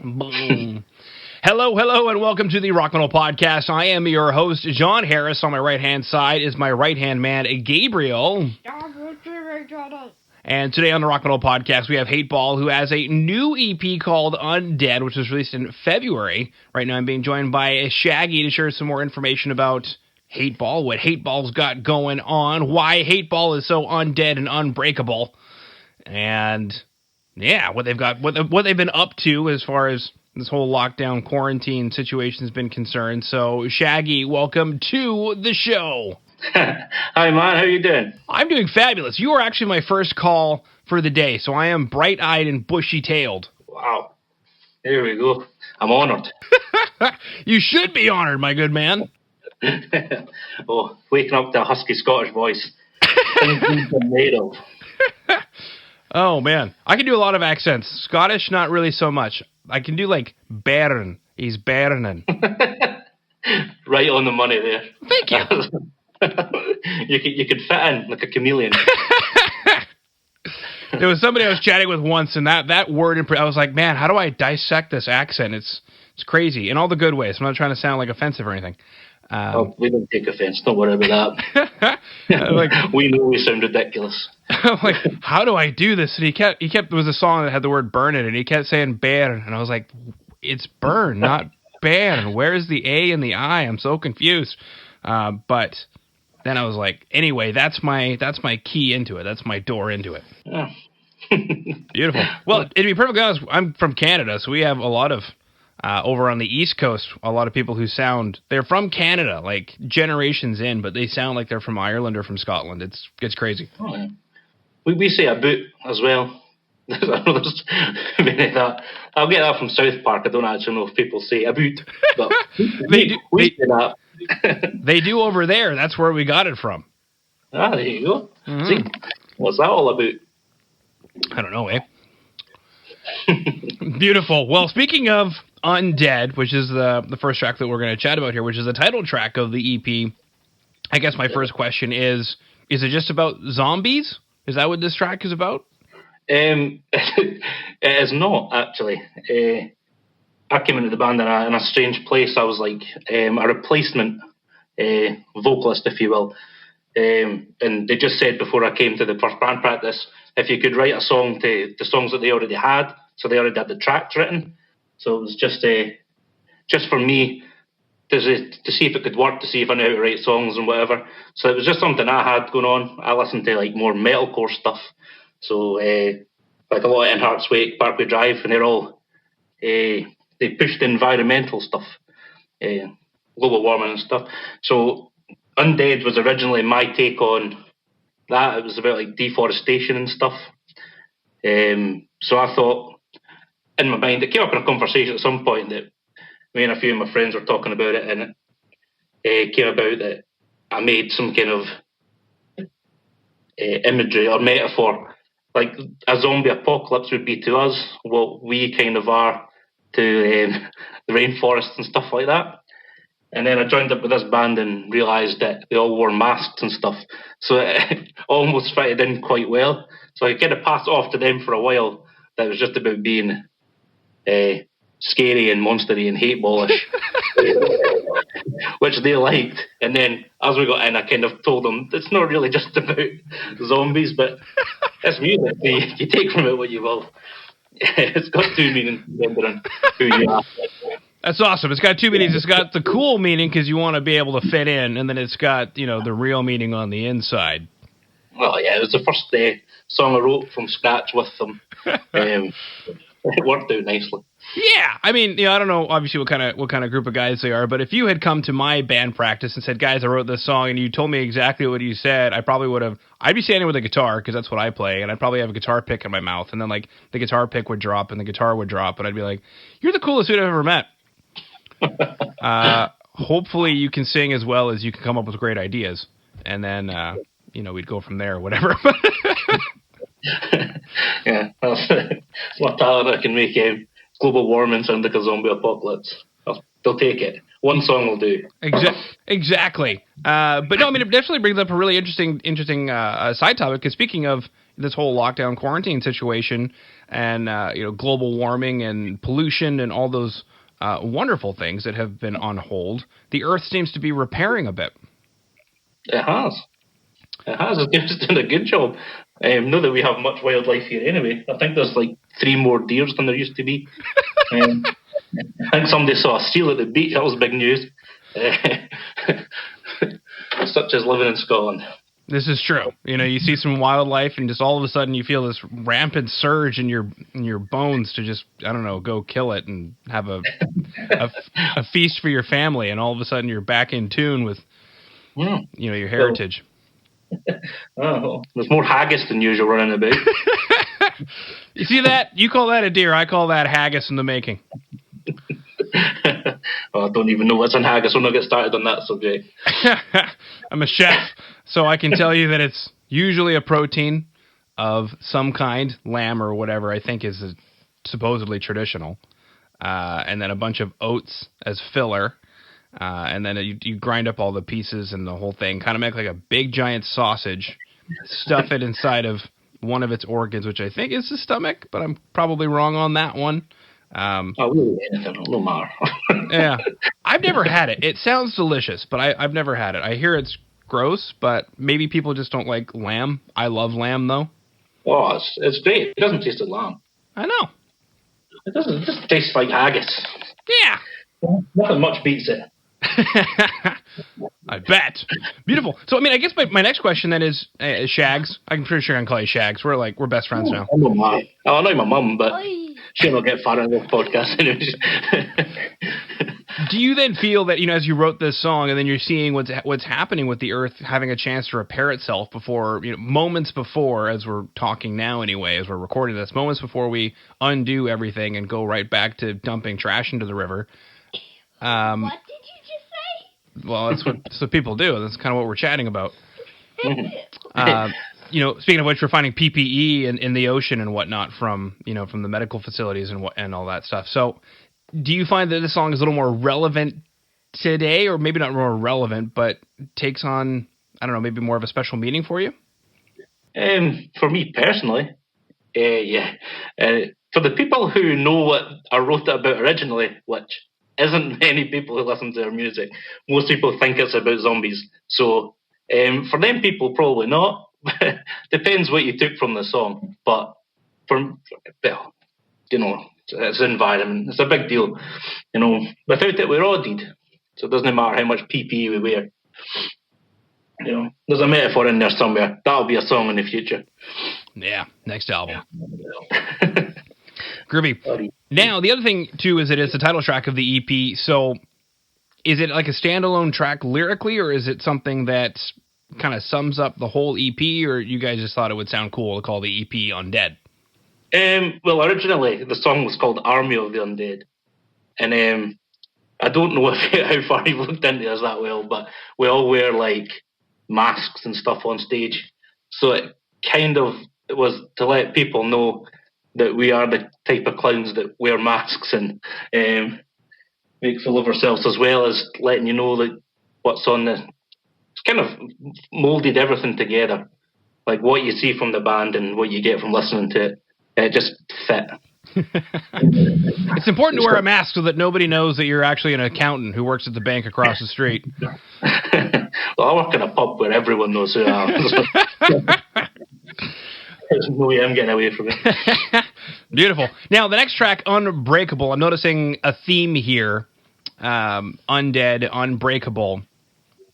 Boom. Hello, and welcome to the Rock Metal Podcast. I am your host, John Harris. On my right-hand side is my right-hand man, Gabriel. And today on the Rock Metal Podcast, we have H8TEBALL, who has a new EP called Undead, which was released in February. Right now I'm being joined by Shaggy to share some more information about H8TEBALL, what H8TEBALL's got going on, why H8TEBALL is so undead and unbreakable, and yeah, what they've got, what they've been up to as far as this whole lockdown quarantine situation has been concerned. So, Shaggy, welcome to the show. Hi, man. How you doing? I'm doing fabulous. You are actually my first call for the day, so I am bright-eyed and bushy-tailed. Wow. There we go. I'm honored. You should be honored, my good man. Oh, waking up to a husky Scottish voice. Made of. Oh, man. I can do a lot of accents. Scottish, not really so much. I can do, like, Baron. He's Baronin. Right on the money there. Thank you. You could fit in like a chameleon. There was somebody I was chatting with once, and that word, I was like, man, how do I dissect this accent? It's crazy in all the good ways. I'm not trying to sound like offensive or anything. We don't take offense. Don't worry about that. We know we sound ridiculous. I'm like, how do I do this? And he kept. There was a song that had the word "burn" in it, and he kept saying "bear," and I was like, it's "burn," not "bear." Where's the A and the I? I'm so confused. But then I was like, anyway, that's my key into it. That's my door into it. Yeah. Beautiful. Well, to be perfectly honest, I'm from Canada, so we have a lot of over on the East Coast, a lot of people who they're from Canada, like generations in, but they sound like they're from Ireland or from Scotland. It's crazy. Oh, yeah. We say a boot as well. There's many of that. I'll get that from South Park. I don't actually know if people say a boot, but they do. We say that. They do over there. That's where we got it from. Ah, there you go. Mm-hmm. See, what's that all about? I don't know, eh? Beautiful. Well, speaking of Undead, which is the first track that we're going to chat about here, which is the title track of the EP, I guess my first question is it just about zombies? Is that what this track is about? It is not, actually. I came into the band in a strange place. I was like a replacement vocalist, if you will. And they just said before I came to the first band practice, if you could write a song to the songs that they already had, so they already had the tracks written. So it was just for me to see if it could work, to see if I knew how to write songs and whatever. So it was just something I had going on. I listened to like more metalcore stuff. So like a lot of In Heart's Wake, Parkway Drive, and they're all they pushed environmental stuff, global warming and stuff. So Undead was originally my take on that. It was about like deforestation and stuff. So I thought in my mind, it came up in a conversation at some point that me and a few of my friends were talking about it, and it came about that I made some kind of imagery or metaphor, like a zombie apocalypse would be to us what we kind of are to the rainforest and stuff like that. And then I joined up with this band and realised that they all wore masks and stuff, so it almost fitted in quite well. So I kind of passed it off to them for a while that it was just about being scary and monstery and H8TEBALL-ish, which they liked. And then as we got in, I kind of told them it's not really just about zombies, but it's music. You take from it what you will. It's got two meanings depending on who you are. That's awesome. It's got two meanings. It's got the cool meaning because you want to be able to fit in, and then it's got, the real meaning on the inside. Well, yeah, it was the first song I wrote from scratch with them. It worked out nicely. Yeah, I mean, I don't know, obviously, what kind of group of guys they are, but if you had come to my band practice and said, guys, I wrote this song, and you told me exactly what you said, I probably would have, I'd be standing with a guitar, because that's what I play, and I'd probably have a guitar pick in my mouth, and then, like, the guitar pick would drop, and the guitar would drop, and I'd be like, you're the coolest dude I've ever met. Hopefully you can sing as well as you can come up with great ideas, and then, we'd go from there or whatever. Yeah, it's my talent. I can make global warming sound like a zombie apocalypse. They'll take it. One song will do. Exactly. But no, I mean, it definitely brings up a really interesting side topic, because speaking of, this whole lockdown quarantine situation and global warming and pollution and all those wonderful things that have been on hold, the Earth seems to be repairing a bit. It has. It's doing a good job. Not that we have much wildlife here anyway. I think there's like 3 more deers than there used to be. I think somebody saw a seal at the beach. That was big news. Such as living in Scotland. This is true. You see some wildlife, and just all of a sudden you feel this rampant surge in your bones to just, I don't know, go kill it and have a feast for your family, and all of a sudden you're back in tune with your heritage. There's more haggis than usual running about. You see that? You call that a deer. I call that haggis in the making. I don't even know what's in haggis. We'll not get started on that subject. I'm a chef, so I can tell you that it's usually a protein of some kind, lamb or whatever I think is supposedly traditional, and then a bunch of oats as filler. And then you grind up all the pieces and the whole thing, kind of make like a big giant sausage, stuff it inside of one of its organs, which I think is the stomach, but I'm probably wrong on that one. No matter. Yeah, I've never had it. It sounds delicious, but I've never had it. I hear it's gross, but maybe people just don't like lamb. I love lamb, though. Oh, it's great. It doesn't taste like lamb. I know. It doesn't. It just tastes like haggis. Yeah. Nothing much beats it. I bet. Beautiful. So, I mean, I guess my next question then is Shags. I'm pretty sure I can call you Shags. We're best friends now. I know my mum, but she'll not get far into the podcast anyways. Do you then feel that, as you wrote this song and then you're seeing what's happening with the Earth having a chance to repair itself before, moments before, as we're talking now anyway, as we're recording this, moments before we undo everything and go right back to dumping trash into the river. What did you just say? Well, that's what people do. That's kind of what we're chatting about. Speaking of which, we're finding PPE in the ocean and whatnot from the medical facilities and all that stuff. So, do you find that this song is a little more relevant today, or maybe not more relevant, but takes on, I don't know, maybe more of a special meaning for you? For me personally, yeah. For the people who know what I wrote it about originally, which isn't many people who listen to our music, most people think it's about zombies. So, for them people, probably not. Depends what you took from the song, but it's environment. It's a big deal. Without it, we're all dead. So it doesn't matter how much PPE we wear. There's a metaphor in there somewhere. That'll be a song in the future. Yeah, next album. Groovy. Now, the other thing, too, is it is the title track of the EP. So is it like a standalone track lyrically, or is it something that kind of sums up the whole EP, or you guys just thought it would sound cool to call the EP Undead? Well, originally the song was called Army of the Undead, and I don't know how far you've looked into us that well, but we all wear like masks and stuff on stage, so it was to let people know that we are the type of clowns that wear masks and make fool of ourselves, as well as letting you know that what's on the. It's kind of molded everything together, like what you see from the band and what you get from listening to it. It just fit. It's important to wear a mask so that nobody knows that you're actually an accountant who works at the bank across the street. Well, I work in a pub where everyone knows who I am. There's no way I'm getting away from it. Beautiful. Now, the next track, Unbreakable, I'm noticing a theme here. Undead, Unbreakable.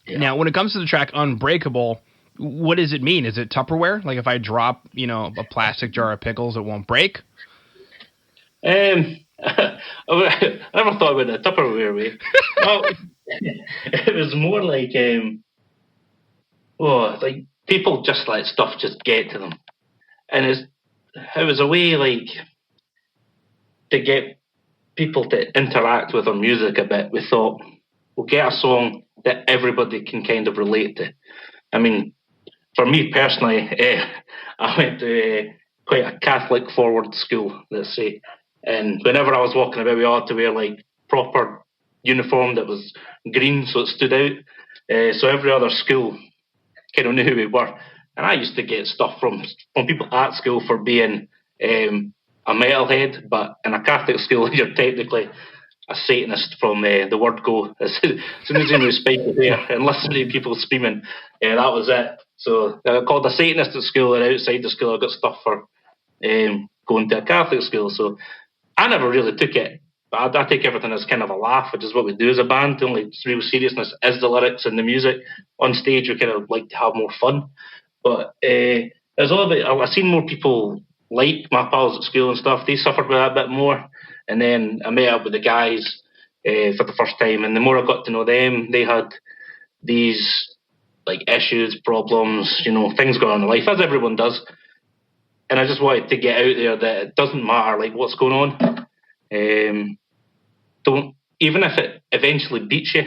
Yeah. Now, when it comes to the track Unbreakable, what does it mean? Is it Tupperware? Like if I drop, a plastic jar of pickles, it won't break? I never thought about it the Tupperware way. Well, it was more like, like people just let stuff just get to them. And it was a way like to get people to interact with our music a bit. We thought, we'll get a song that everybody can kind of relate to. I mean, for me personally, I went to quite a Catholic forward school, let's say. And whenever I was walking about, we all had to wear like proper uniform that was green, so it stood out. So every other school kind of knew who we were. And I used to get stuff from people at school for being a metalhead, but in a Catholic school, you're technically a Satanist from the word go. As soon as you knew Spike was there and listening to people screaming, that was it. So I got called a Satanist at school, and outside the school I got stuff for going to a Catholic school. So I never really took it. But I take everything as kind of a laugh, which is what we do as a band. The only real seriousness is the lyrics and the music. On stage, we kind of like to have more fun. But there's a little bit. I've seen more people like my pals at school and stuff. They suffered with that a bit more. And then I met up with the guys for the first time, and the more I got to know them, they had these like issues, problems, things going on in life, as everyone does. And I just wanted to get out there that it doesn't matter like what's going on. Don't, even if it eventually beats you,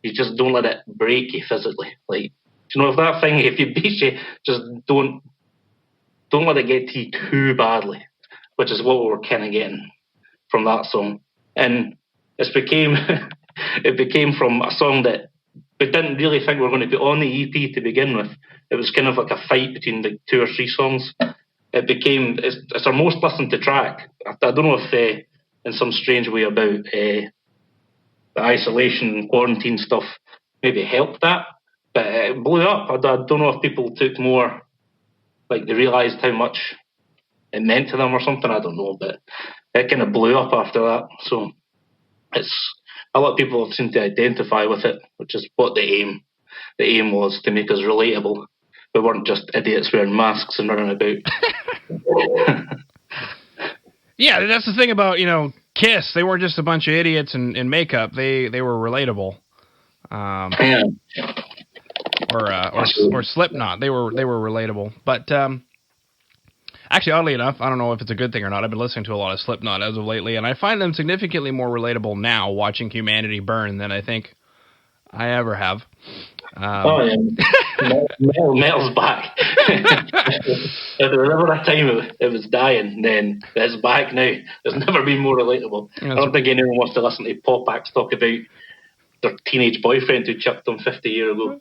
you just don't let it break you physically. Like, if that thing, if it beats you, just don't let it get to you too badly, which is what we were kind of getting from that song. And it became from a song that we didn't really think we were going to put on the EP to begin with. It was kind of like a fight between the 2 or 3 songs. It's our most listened to track. I don't know if in some strange way about the isolation and quarantine stuff maybe helped that, but it blew up. I don't know if people took more, like they realised how much it meant to them or something, I don't know, but it kind of blew up after that. So it's a lot of people seem to identify with it, which is what the aim was, to make us relatable. We weren't just idiots wearing masks and running about. Yeah, that's the thing about, Kiss. They weren't just a bunch of idiots in makeup. They were relatable. Yeah. Or Slipknot. They were relatable. But actually, oddly enough, I don't know if it's a good thing or not. I've been listening to a lot of Slipknot as of lately, and I find them significantly more relatable now watching humanity burn than I think I ever have. Yeah. Metal's back. If there was ever a time it was dying, then it's back now. It's never been more relatable. I don't think anyone wants to listen to pop acts talk about their teenage boyfriend who chucked them 50 years ago.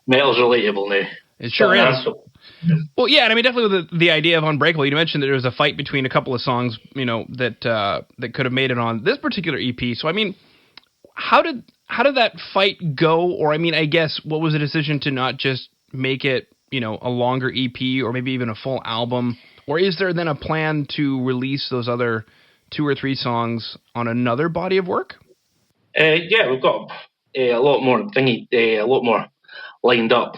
Metal's relatable now. It sure is. Well, yeah, and I mean, definitely the idea of Unbreakable. You mentioned that there was a fight between a couple of songs, that could have made it on this particular EP. So, I mean, how did that fight go? Or, I mean, I guess, what was the decision to not just make it, a longer EP or maybe even a full album? Or is there then a plan to release those other 2 or 3 songs on another body of work? Yeah, we've got a lot more lined up.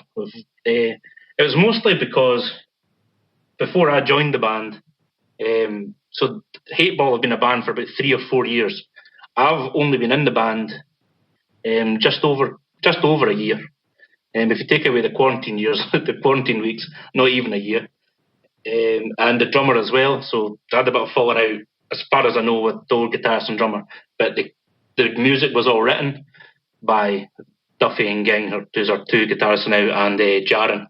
It was mostly because before I joined the band, so H8TEBALL have been a band for about 3 or 4 years. I've only been in the band just over a year. If you take away the quarantine years, the quarantine weeks, not even a year. And the drummer as well. So I had a bit of falling out, as far as I know, with the old guitarist and drummer. But the music was all written by Duffy and Ging, who's our 2 guitarists now, and Jaren,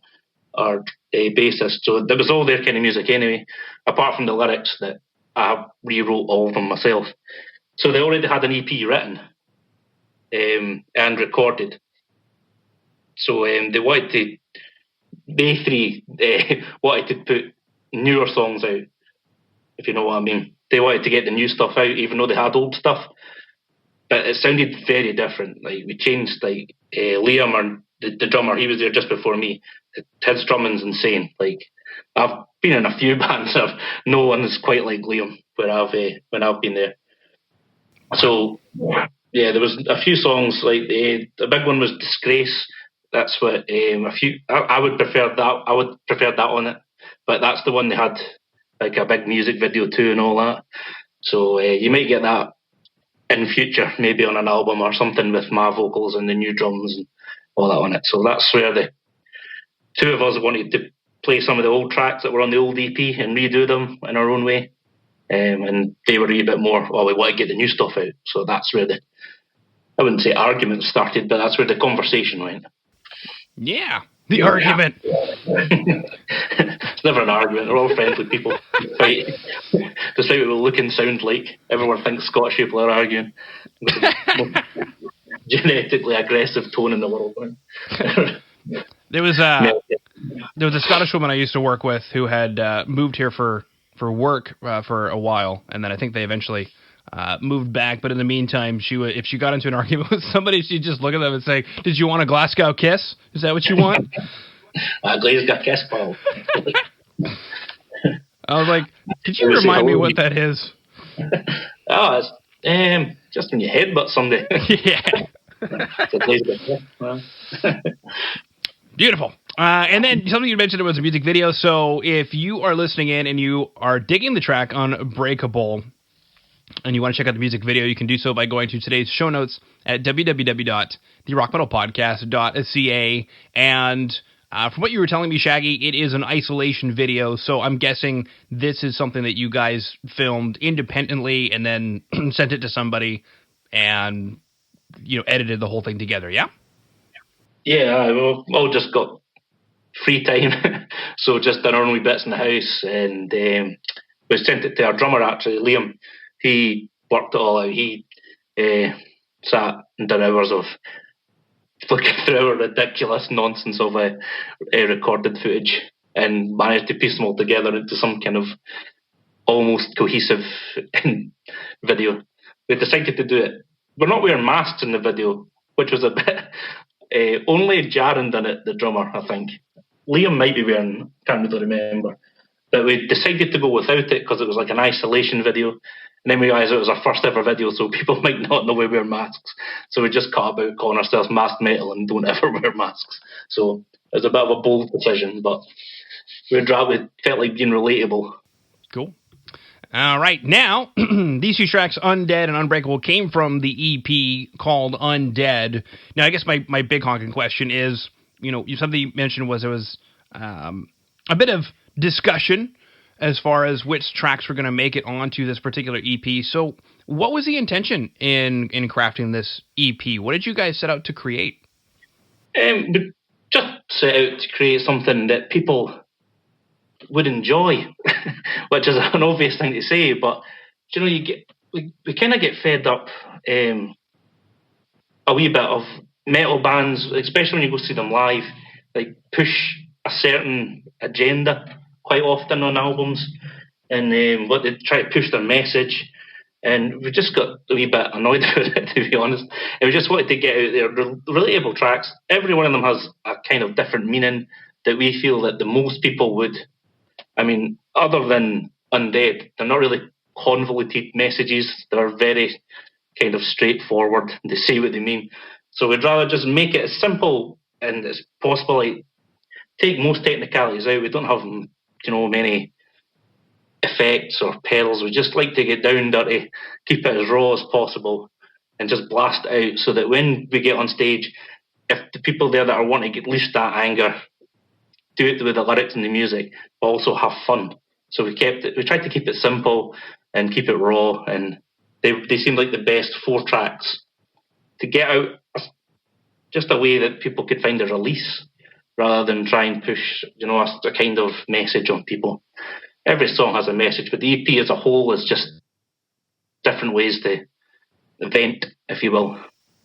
our bassist. So it was all their kind of music anyway, apart from the lyrics that I rewrote all of them myself. So they already had an EP written and recorded. So they 3 wanted to put newer songs out, if you know what I mean. They wanted to get the new stuff out, even though they had old stuff. But it sounded very different. Like, we changed, like, Liam, or the drummer, he was there just before me. His drumming's insane. Like, I've been in a few bands, no one's quite like Liam when I've been there. So, yeah, there was a few songs, like, the big one was Disgrace. That's what I would prefer that. I would prefer that on it, but that's the one they had like a big music video to and all that. So you might get that in future, maybe on an album or something with my vocals and the new drums and all that on it. So that's where the 2 of us wanted to play some of the old tracks that were on the old EP and redo them in our own way. And they were a wee bit more, we want to get the new stuff out. So that's where I wouldn't say argument started, but that's where the conversation went. Yeah, the argument. It's never an argument. We're all friendly people. Fight. Despite what we look and sound like, everyone thinks Scottish people are arguing. Genetically aggressive tone in the world. There was a Scottish woman I used to work with who had moved here for work for a while, and then I think they eventually moved back. But in the meantime, if she got into an argument with somebody, she'd just look at them and say, "Did you want a Glasgow kiss? Is that what you want?" A Glasgow kiss, Paul. I was like, "Could you remind me what that is?" Oh, it's just when you headbutt somebody. Yeah. It's a Glasgow kiss. Well. Beautiful. And then something you mentioned was a music video. So if you are listening in and you are digging the track Unbreakable and you want to check out the music video, you can do so by going to today's show notes at www.therockmetalpodcast.ca. And from what you were telling me, Shaggy, it is an isolation video. So I'm guessing this is something that you guys filmed independently and then sent it to somebody and, edited the whole thing together. Yeah? Yeah, we've all just got free time, so just done our own wee bits in the house, and we sent it to our drummer, actually, Liam. He worked it all out. He sat and did hours of looking through our ridiculous nonsense of recorded footage and managed to piece them all together into some kind of almost cohesive video. We decided to do it. We're not wearing masks in the video, which was a bit... only Jaron done it, the drummer, I think. Liam might be wearing, can't really remember. But we decided to go without it because it was like an isolation video. And then we realised it was our first ever video, so people might not know we wear masks. So we just cut about calling ourselves Masked Metal and don't ever wear masks. So it was a bit of a bold decision, but we felt like being relatable. Cool. All right, now, these two tracks, Undead and Unbreakable, came from the EP called Undead. Now, I guess my big honking question is, something you mentioned was there was a bit of discussion as far as which tracks were going to make it onto this particular EP. So what was the intention in crafting this EP? What did you guys set out to create? We just set out to create something that people would enjoy, which is an obvious thing to say, but we kind of get fed up a wee bit of metal bands, especially when you go see them live, like push a certain agenda quite often on albums, and what they try to push their message, and we just got a wee bit annoyed with it, to be honest, and we just wanted to get out there relatable tracks. Every one of them has a kind of different meaning that we feel that the most people would. I mean, other than Undead, they're not really convoluted messages. They're very kind of straightforward. They say what they mean. So we'd rather just make it as simple and as possible. Like, take most technicalities out. We don't have, many effects or pedals. We just like to get down dirty, keep it as raw as possible, and just blast it out so that when we get on stage, if the people there that are wanting to get loose that anger, do it with the lyrics and the music, but also have fun. So we tried to keep it simple and keep it raw, and they seemed like the best 4 tracks to get out just a way that people could find a release rather than try and push, a kind of message on people. Every song has a message, but the EP as a whole is just different ways to vent, if you will.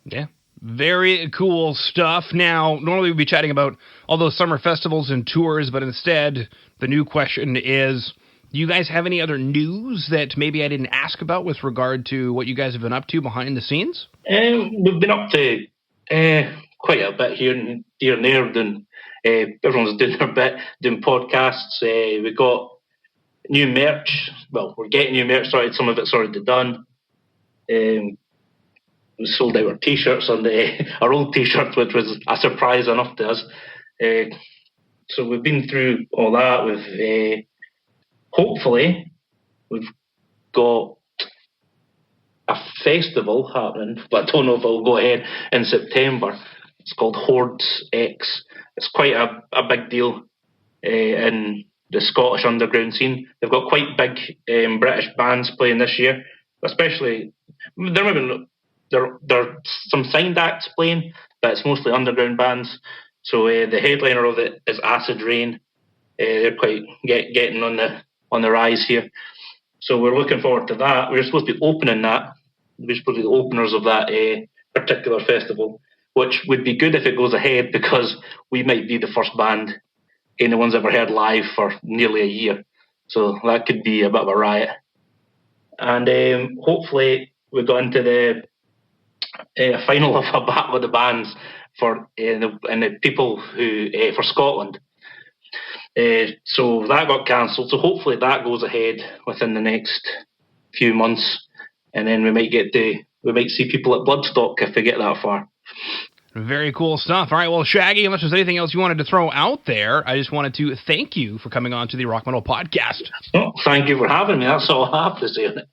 Yeah. Very cool stuff. Now, normally we'd be chatting about all those summer festivals and tours, but instead, the new question is, do you guys have any other news that maybe I didn't ask about with regard to what you guys have been up to behind the scenes? We've been up to quite a bit here and there. Everyone's doing their bit, doing podcasts. We got new merch. Well, we're getting new merch started. Some of it's already done. We sold out our T-shirts and our old T-shirts, which was a surprise enough to us. So we've been through all that. Hopefully, we've got a festival happening, but I don't know if it'll go ahead in September. It's called Hordes X. It's quite a big deal in the Scottish underground scene. They've got quite big British bands playing this year, especially there are some signed acts playing, but it's mostly underground bands. So the headliner of it is Acid Rain. They're quite getting on the rise here. So we're looking forward to that. We're supposed to be opening that. We're supposed to be the openers of that particular festival. which would be good if it goes ahead because we might be the first band anyone's ever heard live for nearly a year. So that could be a bit of a riot. And hopefully we got into the final of a battle of the bands for the people who for Scotland. So that got cancelled. So hopefully that goes ahead within the next few months, and then we might see people at Bloodstock if we get that far. Very cool stuff. All right, well, Shaggy, unless there's anything else you wanted to throw out there, I just wanted to thank you for coming on to the Rock Metal Podcast. Oh, thank you for having me. That's all I have to say on it.